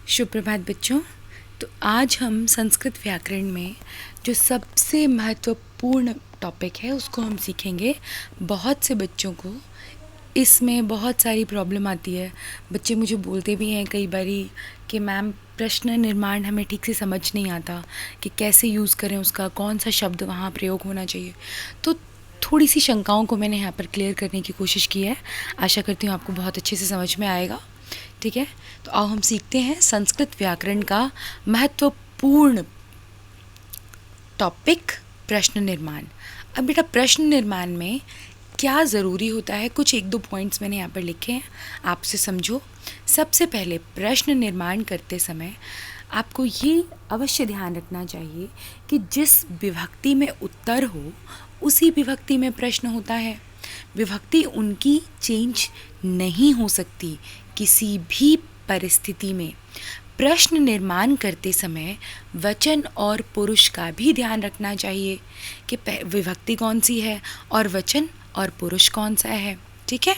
सुप्रभात बच्चों। तो आज हम संस्कृत व्याकरण में जो सबसे महत्वपूर्ण टॉपिक है उसको हम सीखेंगे। बहुत से बच्चों को इसमें बहुत सारी प्रॉब्लम आती है। बच्चे मुझे बोलते भी हैं कई बारी कि मैम प्रश्न निर्माण हमें ठीक से समझ नहीं आता कि कैसे यूज़ करें उसका, कौन सा शब्द वहाँ प्रयोग होना चाहिए। तो थोड़ी सी शंकाओं को मैंने यहाँ पर क्लियर करने की कोशिश की है। आशा करती हूँ आपको बहुत अच्छे से समझ में आएगा। ठीक है, तो आओ हम सीखते हैं संस्कृत व्याकरण का महत्वपूर्ण टॉपिक प्रश्न निर्माण। अब बेटा प्रश्न निर्माण में क्या ज़रूरी होता है, कुछ एक दो पॉइंट्स मैंने यहाँ पर लिखे हैं, आपसे समझो। सबसे पहले प्रश्न निर्माण करते समय आपको ये अवश्य ध्यान रखना चाहिए कि जिस विभक्ति में उत्तर हो उसी विभक्ति में प्रश्न होता है। विभक्ति उनकी चेंज नहीं हो सकती किसी भी परिस्थिति में। प्रश्न निर्माण करते समय वचन और पुरुष का भी ध्यान रखना चाहिए कि विभक्ति कौन सी है और वचन और पुरुष कौन सा है। ठीक है,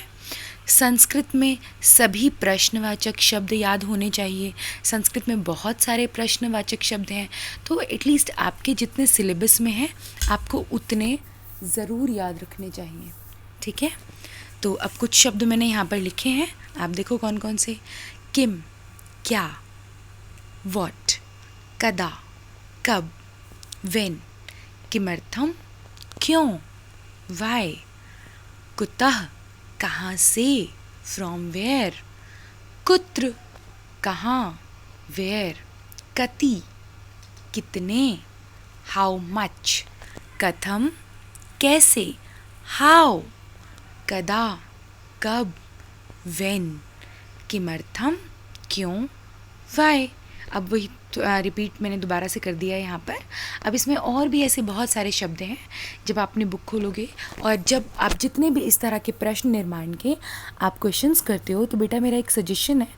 संस्कृत में सभी प्रश्नवाचक शब्द याद होने चाहिए। संस्कृत में बहुत सारे प्रश्नवाचक शब्द हैं, तो एटलीस्ट आपके जितने सिलेबस में हैं आपको उतने ज़रूर याद रखने चाहिए। ठीक है, तो अब कुछ शब्द मैंने यहाँ पर लिखे हैं, आप देखो कौन कौन से। किम क्या, व्हाट कदा, कब, व्हेन, किमर्थम क्यों, वाई, कुतः कहाँ से, फ्रॉम वेयर, कुत्र कहाँ, वेयर, कति कितने, हाउ मच, कथम कैसे, हाउ कदा कब, व्हेन, किमर्थम क्यों, वाई। अब वही रिपीट मैंने दोबारा से कर दिया है यहाँ पर। अब इसमें और भी ऐसे बहुत सारे शब्द हैं। जब आप अपनी बुक खोलोगे और जब आप जितने भी इस तरह के प्रश्न निर्माण के आप क्वेश्चंस करते हो, तो बेटा मेरा एक सजेशन है,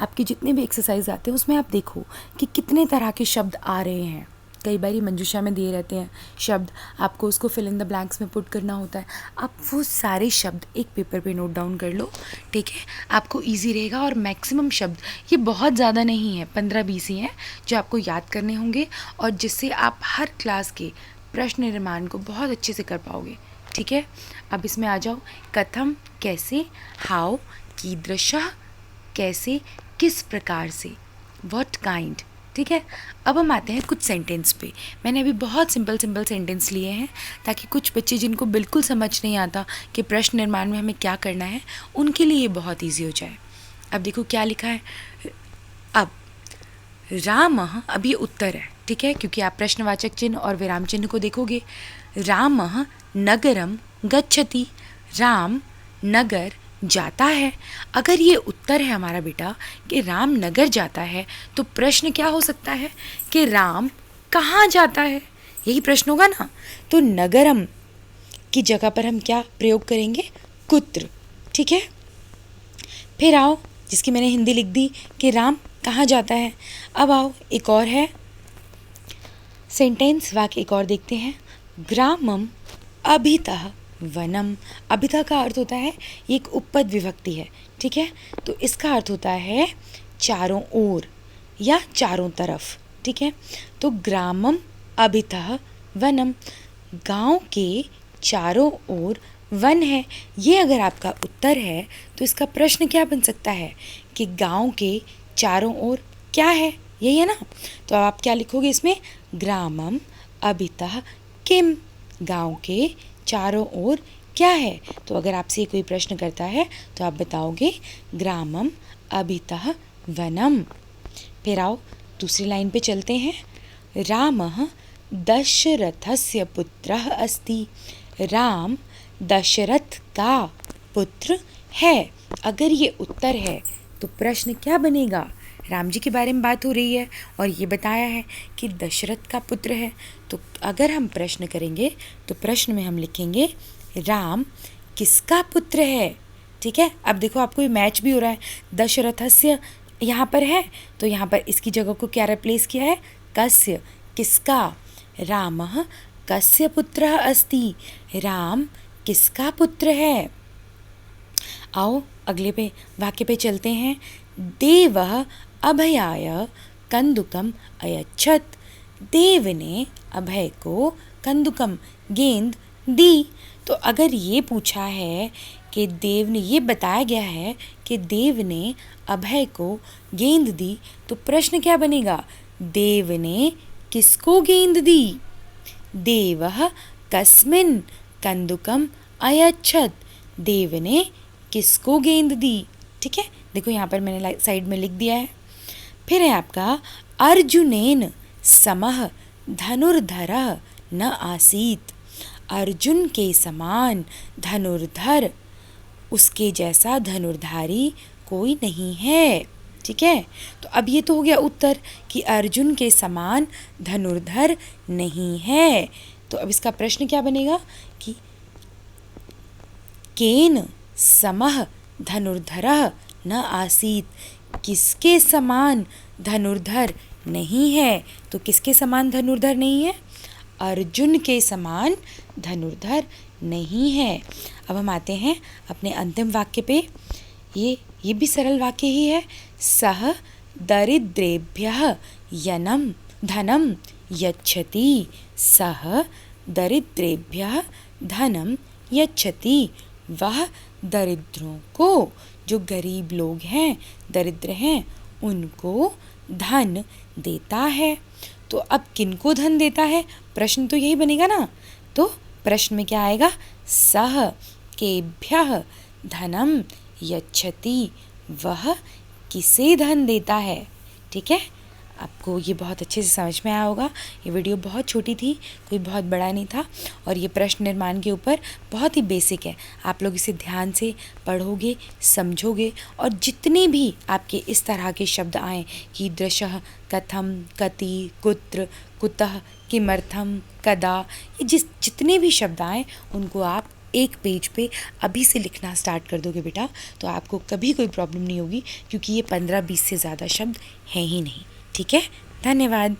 आपके जितने भी एक्सरसाइज आते हैं उसमें आप देखो कि कितने तरह के शब्द आ रहे हैं। कई बार मंजूषा में दिए रहते हैं शब्द, आपको उसको फिल इन द ब्लैंक्स में पुट करना होता है। आप वो सारे शब्द एक पेपर पे नोट डाउन कर लो। ठीक है, आपको इजी रहेगा। और मैक्सिमम शब्द ये बहुत ज़्यादा नहीं है, 15-20 ही हैं जो आपको याद करने होंगे और जिससे आप हर क्लास के प्रश्न निर्माण को बहुत अच्छे से कर पाओगे। ठीक है, अब इसमें आ जाओ। कथम कैसे, हाउ कीदृशः कैसे, किस प्रकार से, व्हाट काइंड। ठीक है, अब हम आते हैं कुछ सेंटेंस पे। मैंने अभी बहुत सिंपल सेंटेंस लिए हैं ताकि कुछ बच्चे जिनको बिल्कुल समझ नहीं आता कि प्रश्न निर्माण में हमें क्या करना है, उनके लिए ये बहुत ईजी हो जाए। अब देखो क्या लिखा है। अब रामः, अब ये उत्तर है। ठीक है, क्योंकि आप प्रश्नवाचक चिन्ह और विराम चिन्ह को देखोगे। रामः नगरम गच्छति, राम नगर जाता है। अगर ये उत्तर है हमारा बेटा कि राम नगर जाता है, तो प्रश्न क्या हो सकता है कि राम कहाँ जाता है, यही प्रश्न होगा ना। तो नगरम की जगह पर हम क्या प्रयोग करेंगे, कुत्र। ठीक है, फिर आओ जिसकी मैंने हिंदी लिख दी कि राम कहाँ जाता है। अब आओ एक और है सेंटेंस, वाक्य एक और देखते हैं। ग्रामम अभितः वनम। अभितः का अर्थ होता है, ये एक उपपद विभक्ति है। ठीक है, तो इसका अर्थ होता है चारों ओर या चारों तरफ। ठीक है, तो ग्रामम अभितः वनम, गांव के चारों ओर वन है। ये अगर आपका उत्तर है तो इसका प्रश्न क्या बन सकता है कि गांव के चारों ओर क्या है, यही है ना। तो अब आप क्या लिखोगे इसमें, ग्रामम अभितः किम, गांव के चारों ओर क्या है। तो अगर आपसे कोई प्रश्न करता है तो आप बताओगे ग्रामम अभितः वनम। फिर आओ दूसरी लाइन पे चलते हैं। रामः दशरथस्य पुत्रः अस्ति, राम दशरथ का पुत्र है। अगर ये उत्तर है तो प्रश्न क्या बनेगा, राम जी के बारे में बात हो रही है और ये बताया है कि दशरथ का पुत्र है। तो अगर हम प्रश्न करेंगे तो प्रश्न में हम लिखेंगे राम किसका पुत्र है। ठीक है, अब देखो आपको ये मैच भी हो रहा है। दशरथस्य यहाँ पर है तो यहाँ पर इसकी जगह को क्या रिप्लेस किया है, कस्य, किसका। रामः कस्य पुत्रः अस्ति, राम किसका पुत्र है। आओ अगले पे वाक्य पे चलते हैं। देवः अभयाय कंदुकम अयच्छत। देव ने अभय को कंदुकम गेंद दी। तो अगर ये पूछा है कि देव ने, ये बताया गया है कि देव ने अभय को गेंद दी, तो प्रश्न क्या बनेगा? देव ने किसको गेंद दी? देवः कस्मिन् कंदुकम अयच्छत। देव ने किसको गेंद दी? ठीक है, देखो यहाँ पर मैंने साइड में लिख दिया है। फिर है आपका अर्जुनेन समः धनुर्धरः न आसीत। अर्जुन के समान धनुर्धर, उसके जैसा धनुर्धारी कोई नहीं है। ठीक है, तो अब ये तो हो गया उत्तर कि अर्जुन के समान धनुर्धर नहीं है। तो अब इसका प्रश्न क्या बनेगा कि केन समः धनुर्धरः न आसीत। किसके समान धनुर्धर नहीं है? तो किसके समान धनुर्धर नहीं है? अर्जुन के समान धनुर्धर नहीं है। अब हम आते हैं अपने अंतिम वाक्य पे। ये भी सरल वाक्य ही है। सह दरिद्रेभ्यः यनम धनम यच्छति। सह दरिद्रेभ्यः धनम यच्छति। वह दरिद्रों को, जो गरीब लोग हैं, दरिद्र हैं, उनको धन देता है। तो अब किनको धन देता है? प्रश्न तो यही बनेगा ना। तो प्रश्न में क्या आएगा? सह केभ्यः धनम यच्छति। वह किसे धन देता है? ठीक है, आपको ये बहुत अच्छे से समझ में आया होगा। ये वीडियो बहुत छोटी थी, कोई बहुत बड़ा नहीं था, और ये प्रश्न निर्माण के ऊपर बहुत ही बेसिक है। आप लोग इसे ध्यान से पढ़ोगे, समझोगे, और जितने भी आपके इस तरह के शब्द आएँ, कीदृशः, कथम, कति, कुत्र, कुतः, किमर्थम, कदा, ये जितने भी शब्द आएँ, उनको आप एक पेज पे अभी से लिखना स्टार्ट कर दोगे बेटा, तो आपको कभी कोई प्रॉब्लम नहीं होगी, क्योंकि ये 15-20 से ज़्यादा शब्द हैं ही नहीं। ठीक है, धन्यवाद।